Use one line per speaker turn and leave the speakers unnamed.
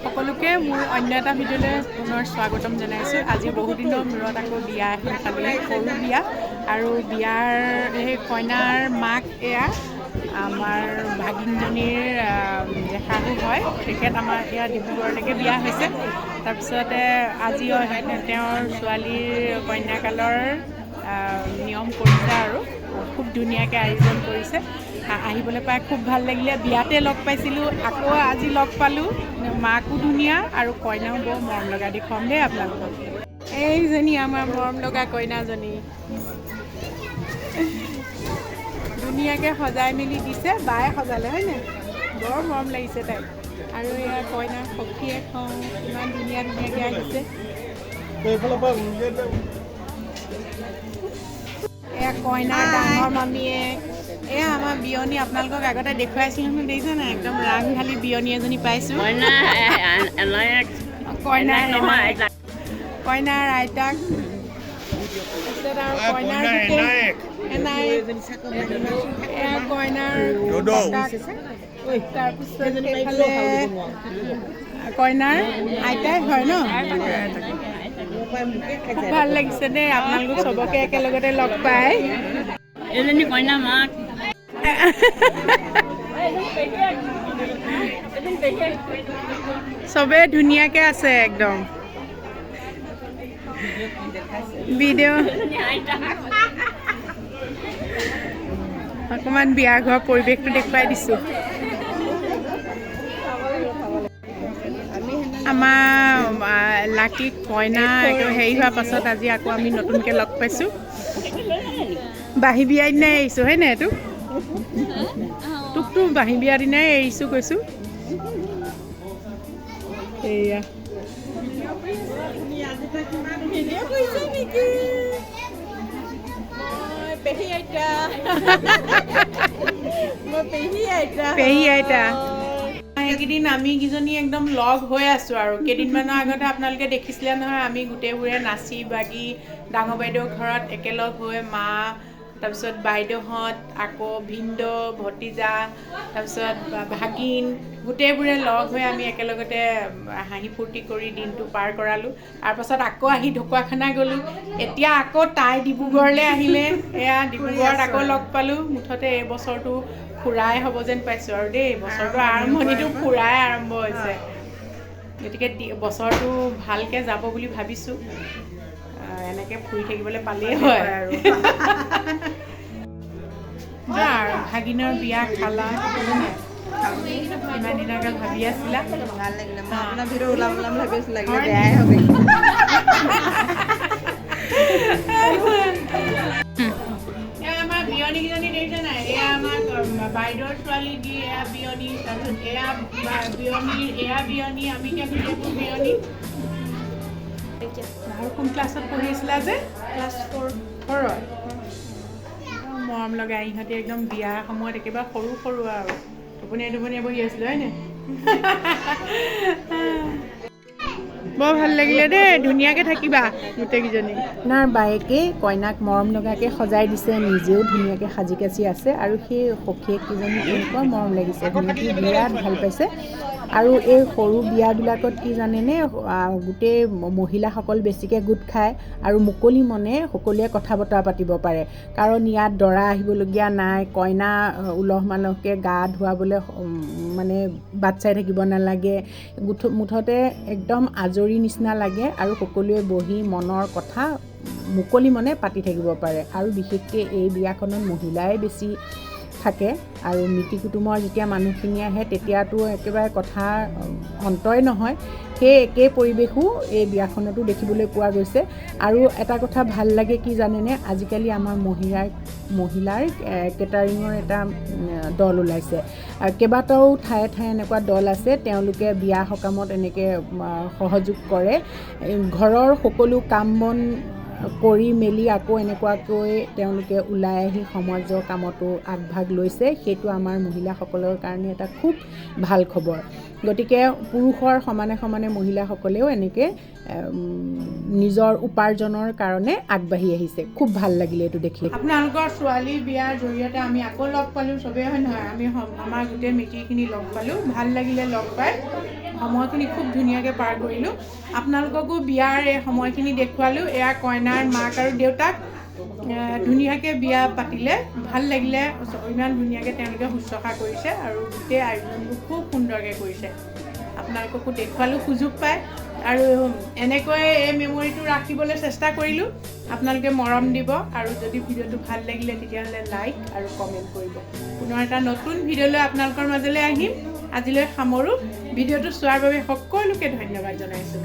সকলোকে মোৰ অন্য এটা ভিডিঅ'লৈ পুনৰ স্বাগতম জনাইছোঁ। আজি বহুদিনৰ মূৰত আকৌ বিয়া এখন খাবলৈ, সৰু বিয়া আৰু বিয়াৰ সেই কইনাৰ মাক এয়া আমাৰ ভাগিনজনীৰ শাহু হয়। তেখেত আমাৰ এয়া ডিব্ৰুগড়লৈকে বিয়া হৈছে। তাৰপিছতে আজি তেওঁৰ ছোৱালীৰ কন্যাকালৰ নিয়ম কৰিছে আৰু খুব ধুনীয়াকৈ আয়োজন কৰিছে। আহিবলৈ পাই খুব ভাল লাগিলে। বিয়াতে লগ পাইছিলোঁ, আকৌ আজি লগ পালোঁ। মাকো ধুনীয়া আৰু কইনাও বৰ মৰম লগা, দেখুৱাম দেই আপোনালোকক। এইজনী আমাৰ মৰম লগা কইনাজনী ধুনীয়াকৈ সজাই মেলি দিছে, বায়ে সজালে হয়নে? বৰ মৰম লাগিছে তাইক। আৰু এয়া কইনাৰ সখী এখন ইমান ধুনীয়া ধুনীয়াকৈ আহিছে। এয়া কইনাৰ ডাঙৰ মামীয়ে, এয়া আমাৰ বিয়নী, আপোনালোকক আগতে দেখুৱাইছিলোঁ নহয়, দেখিছে নাই? একদম ৰাংঢালী বিয়নী এজনী পাইছোঁ। কইনাৰ আইতাক, তাৰপিছত আৰু কইনাৰ এয়া কইনাৰ তাৰপিছত এইফালে কইনাৰ আইতাই হয় ন? খুব ভাল লাগিছে দেই আপোনালোক চবকে একেলগতে লগ পাই।
এজনী কইনা মাক
চবেই ধুনীয়াকৈ আছে একদম। ভিডিঅ' অকণমান বিয়া ঘৰৰ পৰিৱেশটো দেখুৱাই দিছোঁ। আমাৰ লাকি কইনা হেৰি হোৱাৰ পাছত আজি আকৌ আমি নতুনকৈ লগ পাইছোঁ। বাঁহী বিয়াৰ দিনাই এৰিছোঁ হয়নে? এইটো তোকতো বাঁহী বিয়াৰ দিনাই এৰিছোঁ কৈছোঁ। এয়া পেহী আইতা। এইকেইদিন আমি কেইজনী একদম লগ হৈ আছোঁ আৰু কেইদিনমানৰ আগতে আপোনালোকে দেখিছিলে নহয়, আমি গোটেইবোৰে নাচি বাগি ডাঙৰ বাইদেউৰ ঘৰত একেলগ হৈ, মা তাৰপিছত বাইদেউহঁত, আকৌ ভিনদেউ, ভতিজা, তাৰপিছত ভাগিন, গোটেইবোৰে লগ হৈ আমি একেলগতে হাঁহি ফূৰ্তি কৰি দিনটো পাৰ কৰালোঁ। তাৰপাছত আকৌ আহি ঢকুৱাখানা গ'লোঁ। এতিয়া আকৌ তাই ডিব্ৰুগড়লৈ আহিলে। এয়া ডিব্ৰুগড়ত আকৌ লগ পালোঁ। মুঠতে এই বছৰটো ফুৰাই হ'ব যেন পাইছোঁ আৰু দেই। বছৰটো আৰম্ভণিটো ফুৰাই আৰম্ভ হৈছে, গতিকে বছৰটো ভালকৈ যাব বুলি ভাবিছোঁ। এনেকৈ ফুৰি থাকিবলৈ পালেই হয় আৰু। ভাগিনৰ বিয়া খালা, ইমান দিনকে ভাবি আছিলা?
ভাল লাগিলে। মই আপোনাৰ ভিডিঅ' ওলাম ভাবি আছোঁ, লাগিলে বেয়াই হবে।
আমাৰ বিয়নীকেইজনী দেখিছে নাই? এয়া আমাৰ বাইদেউৰ ছোৱালী দি এয়া বিয়নী, তাৰপিছত এয়া বিয়নী, আমি এতিয়া গোটেইবোৰ বিয়নী। আৰু কোন ক্লাছত পঢ়ি আছিলা যে? ক্লাছ 4ত। মৰম লগা ইহঁতে একদম বিয়াৰ সময়ত একেবাৰে সৰু সৰু আৰু টোপনিয়াই বহি আছিলোঁ হয়নে? বৰ ভাল লাগিলে দেই, ধুনীয়াকৈ থাকিবা গোটেইকেইজনী। আপোনাৰ বায়েকে কইনাক মৰম লগাকৈ সজাই দিছে, নিজেও ধুনীয়াকৈ সাজি কাচি আছে আৰু সেই সখীয়েককেইজনী কেনেকুৱা মৰম লাগিছে, সিহঁতি বিৰাট ভাল পাইছে। আৰু এই সৰু বিয়াবিলাকত কি জানেনে, গোটেই মহিলাসকল বেছিকৈ গোট খায় আৰু মুকলি মনে সকলোৱে কথা বতৰা পাতিব পাৰে। কাৰণ ইয়াত দৰা আহিবলগীয়া নাই, কইনা উলহ মালহকৈ গা ধুৱাবলৈ মানে বাট চাই থাকিব নালাগে। মুঠতে একদম আজৰি নিচিনা লাগে আৰু সকলোৱে বহি মনৰ কথা মুকলি মনে পাতি থাকিব পাৰে। আৰু বিশেষকৈ এই বিয়াখনত মহিলাই বেছি থাকে আৰু মিতিৰ কুটুমৰ যেতিয়া মানুহখিনি আহে তেতিয়াতো একেবাৰে কথাৰ অন্তই নহয়। সেই একেই পৰিৱেশো এই বিয়াখনতো দেখিবলৈ পোৱা গৈছে। আৰু এটা কথা ভাল লাগে কি জানেনে, আজিকালি আমাৰ মহিলাৰ কেটাৰিঙৰ এটা দল ওলাইছে। কেইবাটাও ঠায়ে এনেকুৱা দল আছে, তেওঁলোকে বিয়া সকামত এনেকৈ সহযোগ কৰে। ঘৰৰ সকলো কাম বন কৰি মেলি আকৌ এনেকুৱাকৈ তেওঁলোকে ওলাই আহি সমাজৰ কামতো আগভাগ লৈছে। সেইটো আমাৰ মহিলাসকলৰ কাৰণে এটা খুব ভাল খবৰ। গতিকে পুৰুষৰ সমানে সমানে মহিলাসকলেও এনেকৈ নিজৰ উপাৰ্জনৰ কাৰণে আগবাঢ়ি আহিছে। খুব ভাল লাগিলে এইটো দেখি। আপোনালোকৰ ছোৱালীৰ বিয়াৰ জৰিয়তে আমি আকৌ লগ পালোঁ চবেই, হয় নহয়? আমি আমাৰ গোটেই মিতিৰখিনি লগ পালোঁ, ভাল লাগিলে লগ পাই। সময়খিনি খুব ধুনীয়াকৈ পাৰ কৰিলোঁ। আপোনালোককো বিয়াৰ এই সময়খিনি দেখুৱালোঁ। এয়া কইনাৰ মাক আৰু দেউতাক ধুনীয়াকৈ বিয়া পাতিলে, ভাল লাগিলে। ইমান ধুনীয়াকৈ তেওঁলোকে শুশ্ৰূষা কৰিছে আৰু গোটেই আয়োজনবোৰ খুব সুন্দৰকৈ কৰিছে। আপোনালোককো দেখুৱালোঁ সুযোগ পায়, আৰু এনেকৈ এই মেমৰিটো ৰাখিবলৈ চেষ্টা কৰিলোঁ। আপোনালোকে মৰম দিব, আৰু যদি ভিডিঅ'টো ভাল লাগিলে তেতিয়াহ'লে লাইক আৰু কমেণ্ট কৰিব। পুনৰ এটা নতুন ভিডিঅ'লৈ আপোনালোকৰ মাজলৈ আহিম। আজিলৈ সামৰোঁ। ভিডিঅ'টো চোৱাৰ বাবে সকলোকে ধন্যবাদ জনাইছোঁ।